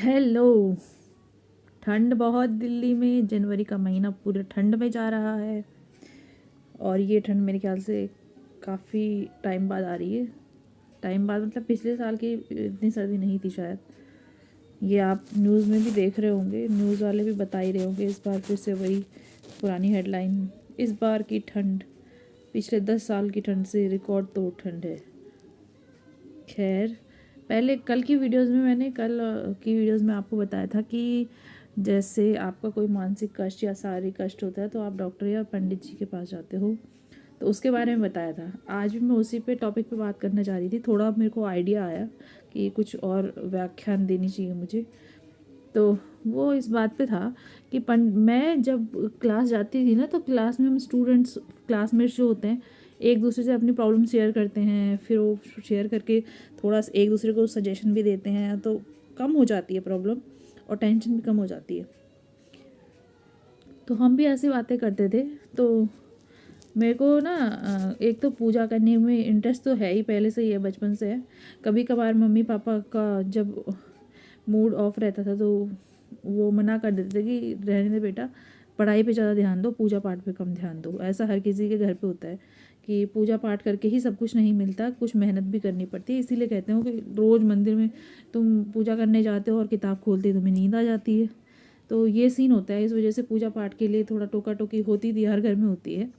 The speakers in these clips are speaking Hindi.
हेलो। ठंड बहुत दिल्ली में, जनवरी का महीना पूरे ठंड में जा रहा है। और ये ठंड मेरे ख्याल से काफ़ी टाइम बाद आ रही है। टाइम बाद मतलब पिछले साल की इतनी सर्दी नहीं थी शायद। ये आप न्यूज़ में भी देख रहे होंगे, न्यूज़ वाले भी बता ही रहे होंगे। इस बार फिर से वही पुरानी हेडलाइन, इस बार की ठंड पिछले 10 साल की ठंड से रिकॉर्ड तोड़ ठंड है। खैर, पहले कल की वीडियोस में मैंने कल की वीडियोस में आपको बताया था कि जैसे आपका कोई मानसिक कष्ट या शारीरिक कष्ट होता है तो आप डॉक्टर या पंडित जी के पास जाते हो, तो उसके बारे में बताया था। आज भी मैं उसी पे टॉपिक पे बात करना चाह रही थी। थोड़ा मेरे को आइडिया आया कि कुछ और व्याख्यान देनी चाहिए मुझे, तो वो इस बात पे था कि मैं जब क्लास जाती थी ना, तो क्लास में हम स्टूडेंट्स, क्लासमेट्स जो होते हैं, एक दूसरे से अपनी प्रॉब्लम शेयर करते हैं। फिर वो शेयर करके थोड़ा एक दूसरे को सजेशन भी देते हैं, तो कम हो जाती है प्रॉब्लम और टेंशन भी कम हो जाती है। तो हम भी ऐसी बातें करते थे। तो मेरे को ना एक तो पूजा करने में इंटरेस्ट तो है ही, पहले से ही है, बचपन से है। कभी कभार मम्मी पापा का जब मूड ऑफ रहता था तो वो मना कर देते थे कि रहने दे बेटा, पढ़ाई पे ज़्यादा ध्यान दो, पूजा पाठ पे कम ध्यान दो। ऐसा हर किसी के घर पे होता है कि पूजा पाठ करके ही सब कुछ नहीं मिलता, कुछ मेहनत भी करनी पड़ती है। इसीलिए कहते हो कि रोज़ मंदिर में तुम पूजा करने जाते हो और किताब खोलते ही तुम्हें नींद आ जाती है। तो ये सीन होता है, इस वजह से पूजा पाठ के लिए थोड़ा टोका टोकी होती थी, हर घर में होती है।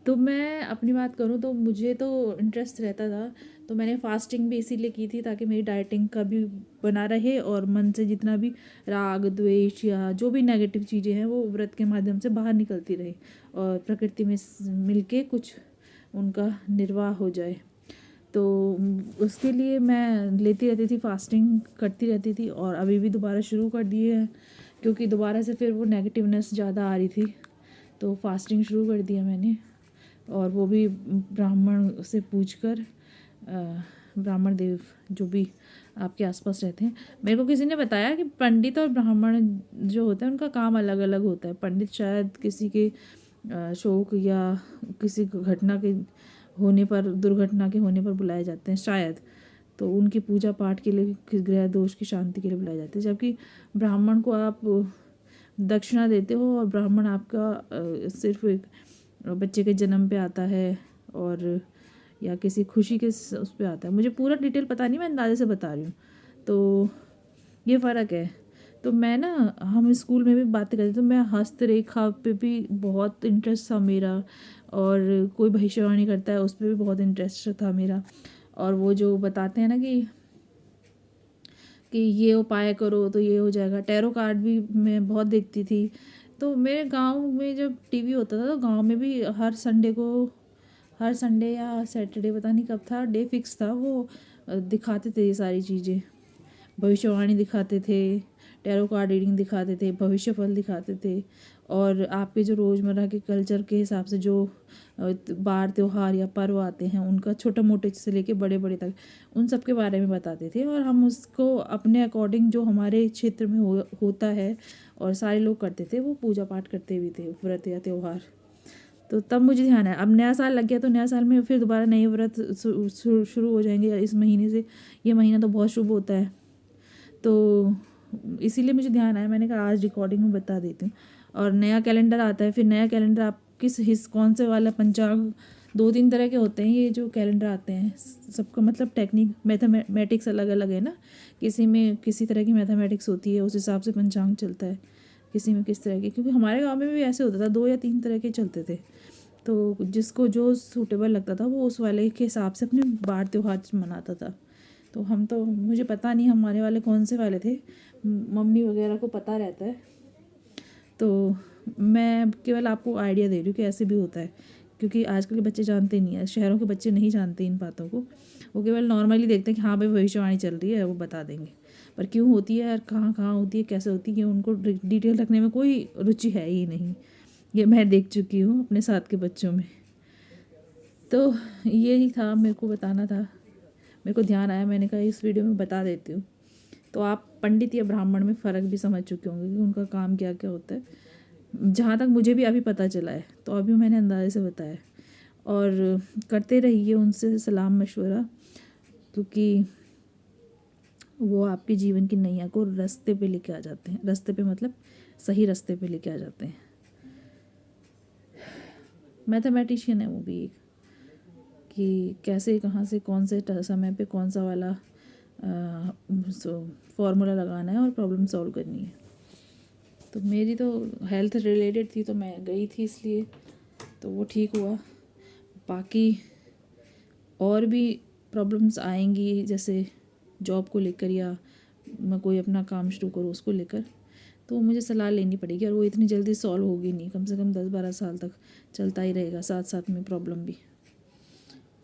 तो मैं अपनी बात करूँ तो मुझे तो इंटरेस्ट रहता था। तो मैंने फास्टिंग भी इसीलिए की थी ताकि मेरी डाइटिंग का भी बना रहे और मन से जितना भी राग द्वेष या जो भी नेगेटिव चीज़ें हैं वो व्रत के माध्यम से बाहर निकलती रहे और प्रकृति में मिलके कुछ उनका निर्वाह हो जाए। तो उसके लिए मैं लेती रहती थी, फास्टिंग करती रहती थी। और अभी भी दोबारा शुरू कर दिए हैं क्योंकि दोबारा से फिर वो नेगेटिवनेस ज़्यादा आ रही थी, तो फास्टिंग शुरू कर दिया मैंने। और वो भी ब्राह्मण से पूछकर, ब्राह्मण देव जो भी आपके आसपास रहते हैं। मेरे को किसी ने बताया कि पंडित और ब्राह्मण जो होते हैं उनका काम अलग अलग होता है। पंडित शायद किसी के शोक या किसी घटना के होने पर, दुर्घटना के होने पर बुलाए जाते हैं शायद। तो उनकी पूजा पाठ के लिए, ग्रह दोष की शांति के लिए बुलाए जाते हैं। जबकि ब्राह्मण को आप दक्षिणा देते हो और ब्राह्मण आपका सिर्फ एक बच्चे के जन्म पे आता है और या किसी खुशी के उस पे आता है। मुझे पूरा डिटेल पता नहीं, मैं अंदाजे से बता रही हूँ। तो ये फ़र्क है। तो मैं ना, हम स्कूल में भी बातें करते, तो मैं हस्तरेखा पे भी बहुत इंटरेस्ट था मेरा। और कोई भविष्यवाणी करता है उस पर भी बहुत इंटरेस्ट था मेरा। और वो जो बताते हैं ना कि ये उपाय करो तो ये हो जाएगा, टैरो कार्ड भी मैं बहुत देखती थी। तो मेरे गांव में जब टीवी होता था तो गांव में भी हर संडे को, हर संडे या सैटरडे, पता नहीं कब था, डे फिक्स था, वो दिखाते थे ये सारी चीज़ें। भविष्यवाणी दिखाते थे, टैरो कार्ड रीडिंग दिखाते थे, भविष्य फल दिखाते थे। और आपके जो रोज़मर्रा के कल्चर के हिसाब से जो बार त्योहार या पर्व आते हैं उनका, छोटे मोटे से लेके बड़े बड़े तक, उन सब के बारे में बताते थे। और हम उसको अपने अकॉर्डिंग जो हमारे क्षेत्र में होता है और सारे लोग करते थे, वो पूजा पाठ करते भी थे, व्रत या त्यौहार। तो तब मुझे ध्यान है, अब नया साल लग गया तो नया साल में फिर दोबारा नए व्रत शुरू हो जाएंगे इस महीने से। ये महीना तो बहुत शुभ होता है, तो इसीलिए मुझे ध्यान आया, मैंने कहा आज रिकॉर्डिंग में बता देती हूँ। और नया कैलेंडर आता है, फिर नया कैलेंडर आप किस हिस्स कौन से वाला पंचांग, 2-3 तरह के होते हैं ये जो कैलेंडर आते हैं। सबका मतलब टेक्निक, मैथमेटिक्स अलग अलग है ना। किसी में किसी तरह की मैथमेटिक्स होती है, उस हिसाब से पंचांग चलता है। किसी में किस तरह की, क्योंकि हमारे गांव में भी ऐसे होता था, 2 या 3 तरह के चलते थे। तो जिसको जो सूटेबल लगता था वो उस वाले के हिसाब से अपने बार त्योहार मनाता था। तो हम तो, मुझे पता नहीं हमारे वाले कौन से वाले थे, मम्मी वगैरह को पता रहता है। तो मैं केवल आपको आइडिया दे रही हूँ कि ऐसे भी होता है, क्योंकि आजकल के बच्चे जानते नहीं है, शहरों के बच्चे नहीं जानते इन बातों को। वो केवल नॉर्मली देखते हैं कि हाँ भाई भविष्यवाणी चल रही है, वो बता देंगे। पर क्यों होती है और कहाँ कहाँ होती है, कैसे होती है, कि उनको डिटेल रखने में कोई रुचि है ही नहीं। ये मैं देख चुकी हूँ अपने साथ के बच्चों में। तो यही था, मेरे को बताना था, मेरे को ध्यान आया, मैंने कहा इस वीडियो में बता देती हूँ। तो आप पंडित या ब्राह्मण में फ़र्क भी समझ चुके होंगे कि उनका काम क्या क्या होता है। जहाँ तक मुझे भी अभी पता चला है, तो अभी मैंने अंदाजे से बताया। और करते रहिए उनसे सलाह मशवरा, क्योंकि वो आपके जीवन की नैया को रास्ते पे लेके आ जाते हैं। रास्ते पे मतलब सही रास्ते पे लेके आ जाते हैं। मैथमेटिशियन है वो भी एक, कि कैसे कहाँ से कौन से समय पे कौन सा वाला फॉर्मूला लगाना है और प्रॉब्लम सॉल्व करनी है। तो मेरी तो हेल्थ रिलेटेड थी तो मैं गई थी, इसलिए तो वो ठीक हुआ। बाकी और भी प्रॉब्लम्स आएंगी, जैसे जॉब को लेकर या मैं कोई अपना काम शुरू करूँ उसको लेकर, तो मुझे सलाह लेनी पड़ेगी, और वो इतनी जल्दी सॉल्व होगी नहीं। कम से कम 10-12 साल तक चलता ही रहेगा, साथ साथ में प्रॉब्लम भी।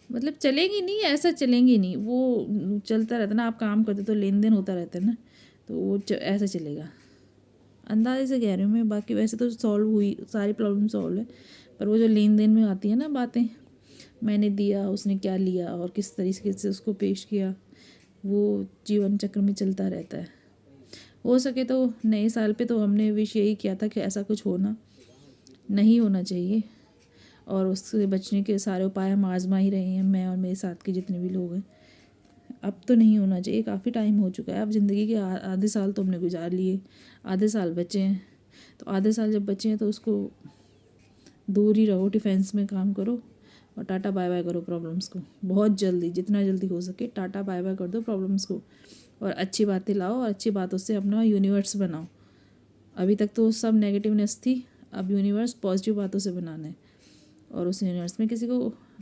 मतलब चलेंगी नहीं, ऐसा चलेंगी नहीं, वो चलता रहता ना। आप काम करते तो लेन देन होता रहता है ना, तो वो ऐसा चलेगा। अंदाजे से कह रही हूँ मैं, बाकी वैसे तो सॉल्व हुई, सारी प्रॉब्लम सॉल्व है। पर वो जो लेन देन में आती है ना बातें, मैंने दिया, उसने क्या लिया और किस तरीके से उसको पेश किया, वो जीवन चक्र में चलता रहता है। हो सके तो नए साल पे तो हमने विश यही किया था कि ऐसा कुछ होना नहीं होना चाहिए, और उससे बचने के सारे उपाय हम आजमा ही रहे हैं, मैं और मेरे साथ के जितने भी लोग हैं। अब तो नहीं होना चाहिए, काफ़ी टाइम हो चुका है। अब ज़िंदगी के आधे साल तो हमने गुजार लिए, आधे साल बचे हैं। तो आधे साल जब बचे हैं तो उसको दूर ही रहो, डिफेंस में काम करो और टाटा बाय बाय करो प्रॉब्लम्स को। बहुत जल्दी, जितना जल्दी हो सके टाटा बाय बाय कर दो प्रॉब्लम्स को, और अच्छी बातें लाओ और अच्छी बातों से अपना यूनिवर्स बनाओ। अभी तक तो सब नेगेटिवनेस थी, अब यूनिवर्स पॉजिटिव बातों से बनाना है, और उस यूनिवर्स में किसी को